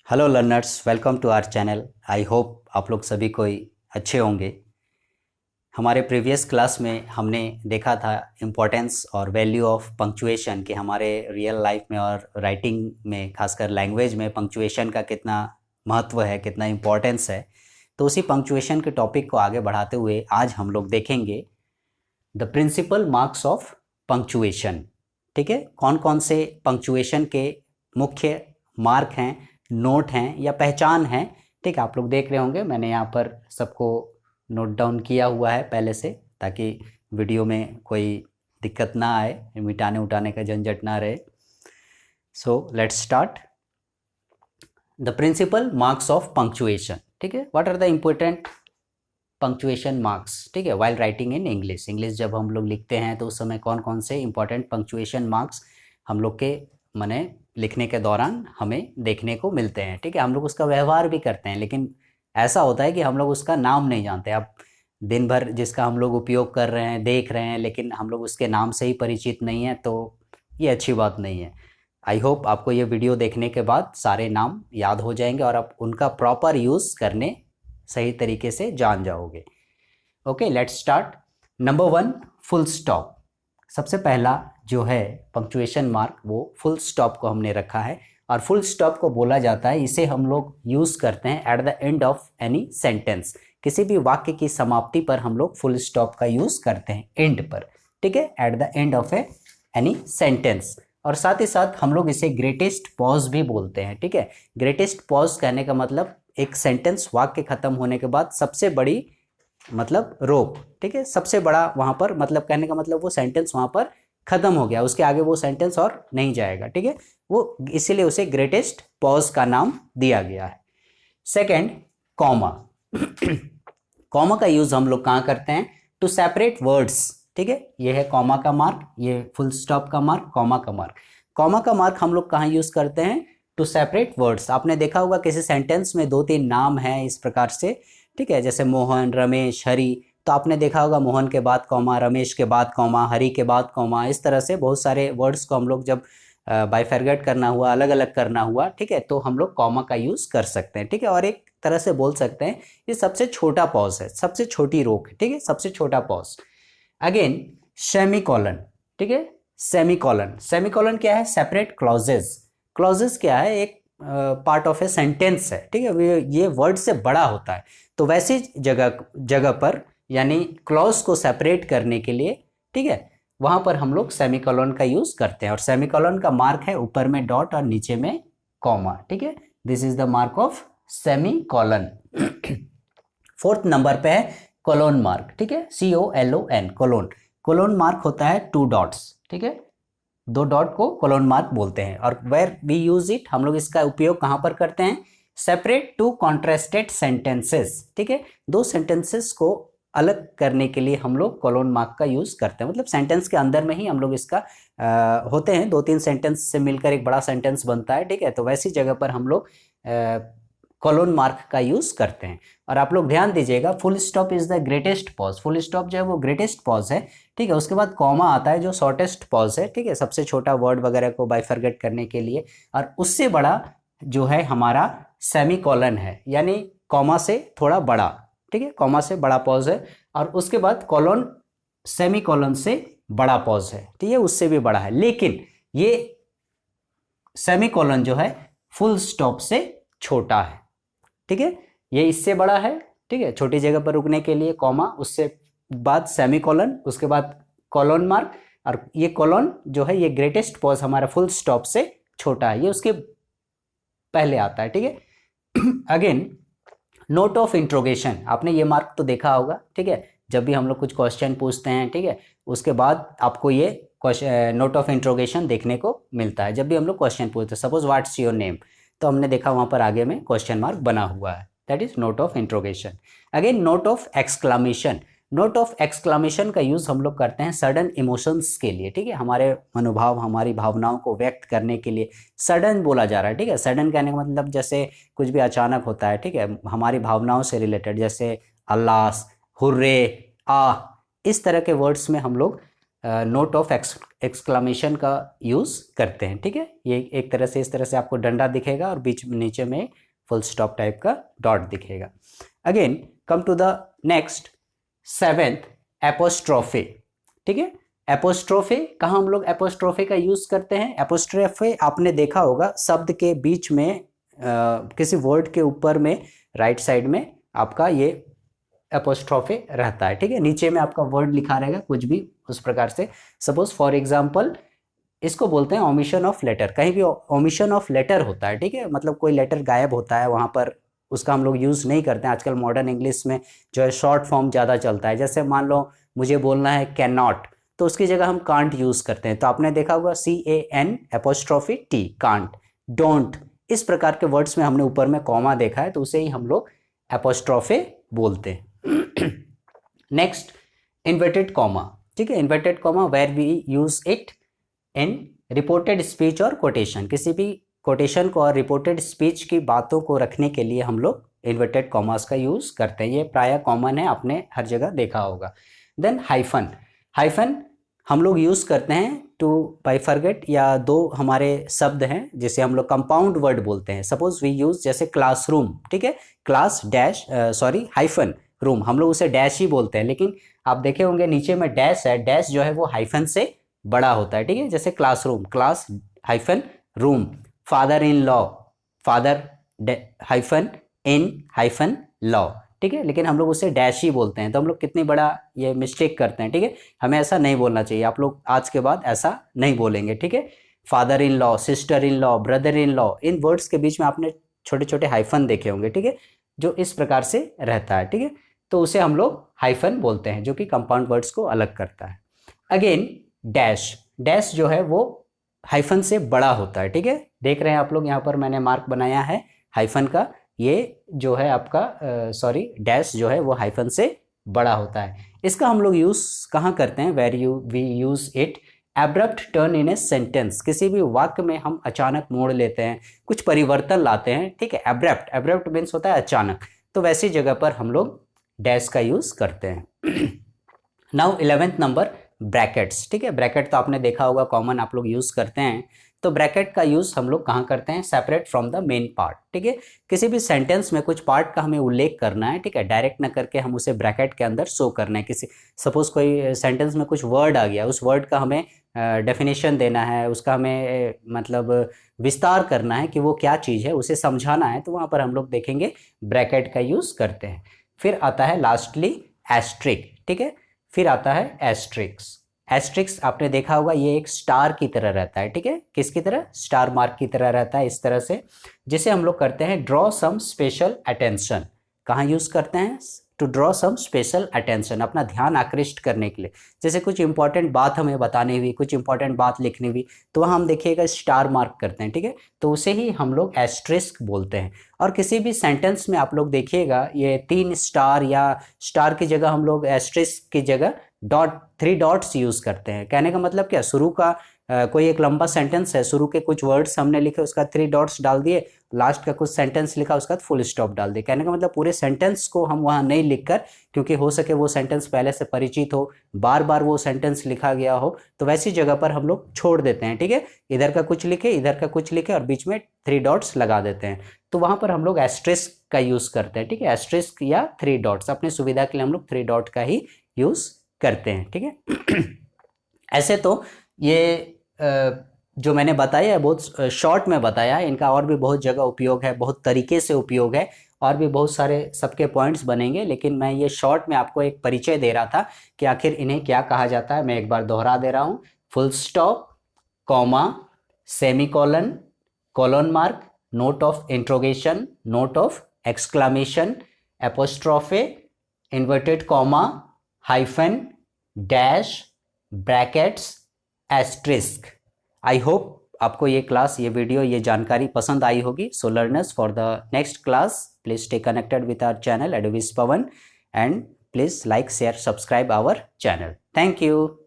Hello learners, welcome to our channel. I hope आप लोग सभी कोई अच्छे होंगे। हमारे प्रीवियस क्लास में हमने देखा था इम्पोर्टेंस और वैल्यू ऑफ पंक्चुएशन कि हमारे रियल लाइफ में और राइटिंग में, खासकर लैंग्वेज में पंक्चुएशन का कितना महत्व है, कितना इम्पोर्टेंस है। तो उसी पंक्चुएशन के टॉपिक को आगे बढ़ाते हुए आज हम लोग देखेंगे the principal marks of punctuation. ठीक है, कौन कौन से पंक्चुएशन के मुख्य मार्क हैं, नोट हैं या पहचान हैं। ठीक है, आप लोग देख रहे होंगे, मैंने यहाँ पर सबको नोट डाउन किया हुआ है पहले से, ताकि वीडियो में कोई दिक्कत ना आए, मिटाने उटाने का झंझट ना रहे। So let's start the principal marks of punctuation. ठीक है, what are the important punctuation marks. ठीक है, वाइल राइटिंग इन इंग्लिश, जब हम लोग लिखते हैं तो उस समय कौन कौन से इंपॉर्टेंट पंक्चुएशन मार्क्स हम लोग के माने लिखने के दौरान हमें देखने को मिलते हैं। ठीक है, हम लोग उसका व्यवहार भी करते हैं, लेकिन ऐसा होता है कि हम लोग उसका नाम नहीं जानते। अब दिन भर जिसका हम लोग उपयोग कर रहे हैं, देख रहे हैं, लेकिन हम लोग उसके नाम से ही परिचित नहीं है, तो ये अच्छी बात नहीं है। आई होप आपको ये वीडियो देखने के बाद सारे नाम याद हो जाएंगे और आप उनका प्रॉपर यूज़ करने सही तरीके से जान जाओगे। Okay, let's start. Number 1, full stop. सबसे पहला जो है पंक्चुएशन मार्क, वो फुल स्टॉप को हमने रखा है। और फुल स्टॉप को बोला जाता है, इसे हम लोग यूज़ करते हैं at the end of any sentence. किसी भी वाक्य की समाप्ति पर हम लोग फुल स्टॉप का यूज़ करते हैं, एंड पर। ठीक है, at the end of any sentence. और साथ ही साथ हम लोग इसे ग्रेटेस्ट पॉज भी बोलते हैं। ठीक है, ग्रेटेस्ट पॉज कहने का मतलब एक सेंटेंस, वाक्य खत्म होने के बाद सबसे बड़ी मतलब रोक। ठीक है, सबसे बड़ा वहाँ पर मतलब कहने का मतलब वो सेंटेंस वहाँ पर खत्म हो गया, उसके आगे वो सेंटेंस और नहीं जाएगा। ठीक है, वो इसीलिए उसे ग्रेटेस्ट पॉज का नाम दिया गया है। Second, comma. कॉमा का यूज हम लोग कहाँ करते हैं? To separate words. ठीक है, ये है कॉमा का मार्क, ये फुल स्टॉप का मार्क, कॉमा का मार्क। कॉमा का मार्क हम लोग कहाँ यूज करते हैं? To separate words. आपने देखा होगा किसी सेंटेंस में 2-3 नाम हैं इस प्रकार से। ठीक है, जैसे मोहन, रमेश, हरि, तो आपने देखा होगा मोहन के बाद कॉमा, रमेश के बाद कॉमा, हरि के बाद कॉमा। इस तरह से बहुत सारे वर्ड्स को हम लोग जब बाइफरगेट करना हुआ, अलग अलग करना हुआ, ठीक है, तो हम लोग कॉमा का यूज़ कर सकते हैं। ठीक है, और एक तरह से बोल सकते हैं ये सबसे छोटा पॉज है, सबसे छोटी रोक है। ठीक है, सबसे छोटा पॉज। Again, semicolon. ठीक है, सेमीकोलन। सेमीकोलन क्या है? Separate clauses. क्लॉजेज क्या है? एक पार्ट ऑफ ए सेंटेंस है। ठीक है, ये वर्ड से बड़ा होता है, तो वैसी जगह पर यानी क्लॉज को सेपरेट करने के लिए, ठीक है, वहां पर हम लोग सेमीकोलन का यूज करते हैं। और सेमीकोलन का मार्क है ऊपर में डॉट और नीचे में कॉमा। ठीक है, this is the mark of semicolon. Fourth number पे है कोलोन मार्क। ठीक है, COLON, कोलोन। कोलोन मार्क होता है 2 डॉट्स। ठीक है, 2 डॉट को कोलोन मार्क बोलते हैं। और वेयर वी यूज इट, हम लोग इसका उपयोग कहां पर करते हैं? Separate 2 contrasted sentences. ठीक है, 2 सेंटेंसेस को अलग करने के लिए हम लोग कोलोन मार्क का यूज करते हैं। मतलब सेंटेंस के अंदर में ही हम लोग इसका होते हैं, 2-3 सेंटेंस से मिलकर एक बड़ा सेंटेंस बनता है। ठीक है, तो वैसी जगह पर हम लोग कोलोन मार्क का यूज करते हैं। और आप लोग ध्यान दीजिएगा, full stop is the greatest pause. Full stop जो है वो ग्रेटेस्ट पॉज है। ठीक है, उसके बाद कॉमा आता है जो शॉर्टेस्ट पॉज है। ठीक है, सबसे छोटा वर्ड वगैरह को बाइफरगेट करने के लिए। और उससे बड़ा जो है हमारा सेमीकोलन है, यानी कॉमा से थोड़ा बड़ा। ठीक है, कॉमा से बड़ा पॉज है। और उसके बाद कोलोन सेमीकोलन से बड़ा पॉज है। ठीक है, उससे भी बड़ा है, लेकिन ये सेमीकोलन जो है फुल स्टॉप से छोटा है। ठीक है, ये इससे बड़ा है। ठीक है, छोटी जगह पर रुकने के लिए कॉमा, उससे बाद सेमीकोलन, उसके बाद कोलोन मार्क। और ये कोलोन जो है ये ग्रेटेस्ट पॉज हमारा फुल स्टॉप से छोटा है, ये उसके पहले आता है। ठीक है, अगेन नोट ऑफ इंट्रोगेशन। आपने ये मार्क तो देखा होगा। ठीक है, जब भी हम लोग कुछ क्वेश्चन पूछते हैं, ठीक है, उसके बाद आपको ये नोट ऑफ इंट्रोगेशन देखने को मिलता है। जब भी हम लोग क्वेश्चन पूछते हैं, सपोज व्हाट्स योर नेम, तो हमने देखा वहां पर आगे में क्वेश्चन मार्क बना हुआ है, that is note of interrogation. Again note of exclamation. Note of exclamation का यूज हम लोग करते हैं सडन इमोशंस के लिए। ठीक है, हमारे मनोभाव, हमारी भावनाओं को व्यक्त करने के लिए सडन बोला जा रहा है। ठीक है, सडन कहने का मतलब जैसे कुछ भी अचानक होता है। ठीक है, हमारी भावनाओं से रिलेटेड, जैसे अल्लाह, हुर्रे, आ, इस तरह के वर्ड्स में हम लोग नोट ऑफ एक्सक्लामेशन का यूज़ करते हैं। ठीक है, ये एक तरह से, इस तरह से आपको डंडा दिखेगा और बीच में नीचे में फुल स्टॉप टाइप का डॉट दिखेगा। Again come to the next 7th apostrophe. ठीक है, एपोस्ट्रोफे, कहाँ हम लोग एपोस्ट्रोफे का यूज़ करते हैं? एपोस्ट्रोफे आपने देखा होगा शब्द के बीच में किसी वर्ड के ऊपर में राइट साइड में आपका ये एपोस्ट्रोफे रहता है। ठीक है, नीचे में आपका वर्ड लिखा रहेगा कुछ भी उस प्रकार से। सपोज फॉर एग्जांपल इसको बोलते हैं ओमिशन ऑफ लेटर। कहीं भी ओमिशन ऑफ लेटर होता है, ठीक है, मतलब कोई लेटर गायब होता है वहाँ पर, उसका हम लोग यूज़ नहीं करते हैं। आजकल मॉडर्न इंग्लिश में जो है शॉर्ट फॉर्म ज़्यादा चलता है। जैसे मान लो मुझे बोलना है कैन नॉट, तो उसकी जगह हम कांट यूज़ करते हैं। तो आपने देखा होगा CAN''T, कांट, डोंट, इस प्रकार के वर्ड्स में हमने ऊपर में कॉमा देखा है, तो उसे ही हम लोग एपोस्ट्रोफे बोलते हैं। Next inverted comma. ठीक है, inverted comma where we use it in reported speech और कोटेशन। किसी भी कोटेशन को और रिपोर्टेड स्पीच की बातों को रखने के लिए हम लोग इन्वर्टेड कॉमास का यूज़ करते हैं। ये प्राय कॉमन है, आपने हर जगह देखा होगा। Then hyphen. हाइफन हम लोग यूज़ करते हैं टू बाइफरगेट, या दो हमारे शब्द हैं जिसे हम लोग कंपाउंड वर्ड बोलते हैं। सपोज वी यूज़ जैसे क्लासरूम, ठीक है, class dash sorry hyphen room, हम लोग उसे डैश ही बोलते हैं, लेकिन आप देखे होंगे नीचे में डैश है, डैश जो है वो हाइफन से बड़ा होता है। ठीक है, जैसे classroom, class hyphen room. Father in law, father hyphen in hyphen law. ठीक है, लेकिन हम लोग उसे डैश ही बोलते हैं। तो हम लोग कितनी बड़ा ये मिस्टेक करते हैं। ठीक है, हमें ऐसा नहीं बोलना चाहिए। आप लोग आज के बाद ऐसा नहीं बोलेंगे। ठीक है, father in law, sister in law, brother in law, in words के बीच में आपने छोटे छोटे हाइफन देखे होंगे। ठीक है, जो इस प्रकार से रहता है। ठीक है, तो उसे हम लोग हाइफन बोलते हैं, जो कि कंपाउंड वर्ड्स को अलग करता है। अगेन डैश, डैश जो है वो हाइफन से बड़ा होता है। ठीक है, देख रहे हैं आप लोग, यहाँ पर मैंने मार्क बनाया है हाइफन का। ये जो है आपका सॉरी डैश जो है वो हाइफन से बड़ा होता है। इसका हम लोग यूज़ कहाँ करते हैं? Where we use it abrupt turn in a sentence. किसी भी वाक्य में हम अचानक मोड़ लेते हैं, कुछ परिवर्तन लाते हैं। ठीक है, एब्रप्ट, एब्रप्ट मीन्स होता है अचानक, तो वैसी जगह पर हम लोग डैश का यूज़ करते हैं। Now 11th number brackets. ठीक है, ब्रैकेट तो आपने देखा होगा, कॉमन आप लोग यूज़ करते हैं। तो ब्रैकेट का यूज़ हम लोग कहाँ करते हैं? Separate from the main part. ठीक है, किसी भी सेंटेंस में कुछ पार्ट का हमें उल्लेख करना है। ठीक है, डायरेक्ट ना करके हम उसे ब्रैकेट के अंदर शो करना है। किसी सपोज कोई सेंटेंस में कुछ वर्ड आ गया, उस वर्ड का हमें डेफिनेशन देना है, उसका हमें मतलब विस्तार करना है कि वो क्या चीज़ है, उसे समझाना है, तो वहाँ पर हम लोग देखेंगे ब्रैकेट का यूज़ करते हैं। फिर आता है लास्टली एस्ट्रिक। ठीक है, फिर आता है एस्ट्रिक्स। एस्ट्रिक्स आपने देखा होगा, ये एक स्टार की तरह रहता है। ठीक है, किसकी तरह? स्टार मार्क की तरह रहता है, इस तरह से, जिसे हम लोग करते हैं ड्रॉ सम स्पेशल अटेंशन। कहाँ यूज़ करते हैं? To draw some special attention, अपना ध्यान आकृष्ट करने के लिए। जैसे कुछ इंपॉर्टेंट बात हमें बतानी हुई, कुछ इंपॉर्टेंट बात लिखनी हुई, तो वहाँ हम देखिएगा स्टार मार्क करते हैं। ठीक है, तो उसे ही हम लोग एस्ट्रिस्क बोलते हैं। और किसी भी सेंटेंस में आप लोग देखिएगा, ये 3 स्टार या स्टार की जगह हम लोग एस्ट्रिस्क की जगह डॉट 3 डॉट्स यूज़ करते हैं। कहने का मतलब क्या? शुरू का कोई एक लंबा सेंटेंस है, शुरू के कुछ वर्ड्स हमने लिखे, उसका 3 डॉट्स डाल दिए, लास्ट का कुछ सेंटेंस लिखा, उसका फुल स्टॉप डाल दिए। कहने का मतलब पूरे सेंटेंस को हम वहाँ नहीं लिखकर, क्योंकि हो सके वो सेंटेंस पहले से परिचित हो, बार बार वो सेंटेंस लिखा गया हो, तो वैसी जगह पर हम लोग छोड़ देते हैं। ठीक है, इधर का कुछ लिखे, इधर का कुछ लिखे और बीच में 3 डॉट्स लगा देते हैं, तो वहाँ पर हम लोग एस्ट्रिस्क का यूज़ करते हैं। ठीक है, एस्ट्रिस्क या 3 डॉट्स, अपनी सुविधा के लिए हम लोग 3 डॉट का ही यूज़ करते हैं। ठीक है, ऐसे तो ये जो मैंने बताया है बहुत शॉर्ट में बताया है, इनका और भी बहुत जगह उपयोग है, बहुत तरीके से उपयोग है, और भी बहुत सारे सबके पॉइंट्स बनेंगे, लेकिन मैं ये शॉर्ट में आपको एक परिचय दे रहा था कि आखिर इन्हें क्या कहा जाता है। मैं एक बार दोहरा दे रहा हूँ: full stop, comma, semicolon, colon mark, note of interrogation, note of exclamation, apostrophe, inverted comma, hyphen, dash, brackets, asterisk. I hope आपको ये क्लास, ये वीडियो, ये जानकारी पसंद आई होगी। So learners, for the next class please stay connected with our channel advice Pawan, and please like, share, subscribe our channel. Thank you.